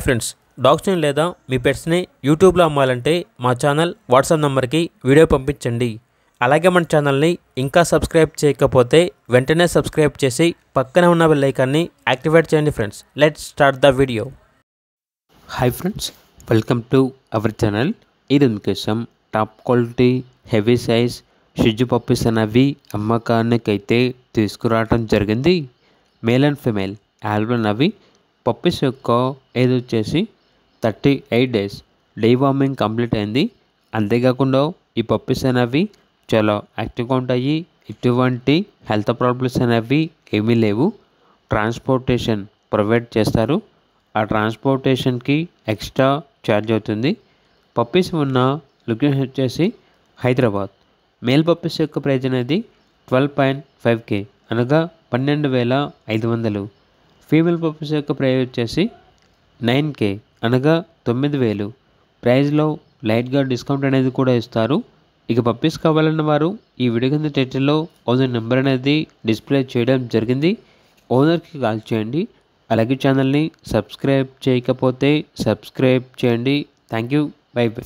Friends, డాగ్స్ని లేదా మీ పెట్స్ని యూట్యూబ్లో అమ్మాలంటే మా ఛానల్ వాట్సాప్ నెంబర్కి వీడియో పంపించండి. అలాగే మన ఛానల్ని ఇంకా సబ్స్క్రైబ్ చేయకపోతే వెంటనే సబ్స్క్రైబ్ చేసి పక్కనే ఉన్న బెల్ ఐకాన్ని యాక్టివేట్ చేయండి. Friends, lets start the video. Hi friends, welcome to our channel. ఈరోజు మీకోసం టాప్ క్వాలిటీ హెవీ సైజ్ షిజు పప్పీస్ అనేవి అమ్మకానికైతే తీసుకురావడం జరిగింది. మేల్ అండ్ ఫిమేల్ ఆల్బమ్ అవి పప్పీస్ యొక్క ఏజ్ వచ్చేసి 38 days డీవార్మింగ్ కంప్లీట్ అయింది. అంతేకాకుండా ఈ పప్పీస్ అనేవి చాలా యాక్టివ్గా ఉంటాయి. ఎటువంటి హెల్త్ ప్రాబ్లమ్స్ అనేవి ఏమీ లేవు. ట్రాన్స్పోర్టేషన్ ప్రొవైడ్ చేస్తారు. ఆ ట్రాన్స్పోర్టేషన్కి ఎక్స్ట్రా ఛార్జ్ అవుతుంది. పప్పీస్ ఉన్న లొకేషన్ వచ్చేసి హైదరాబాద్. మేల్ పప్పీస్ యొక్క ప్రైజ్ అనేది 12.5K అనగా 12,500. ఫీమేల్ పప్పీస్ యొక్క ప్రైజ్ వచ్చేసి 9K అనగా 9,000. ప్రైజ్లో లైట్గా డిస్కౌంట్ అనేది కూడా ఇస్తారు. ఇక పప్పీస్ కావాలన్న వారు ఈ వీడియో కింద టైటిల్లో ఓనర్ నెంబర్ అనేది డిస్ప్లే చేయడం జరిగింది. ఓనర్కి కాల్ చేయండి. అలాగే ఛానల్ని సబ్స్క్రైబ్ చేయకపోతే సబ్స్క్రైబ్ చేయండి. Thank you. By by.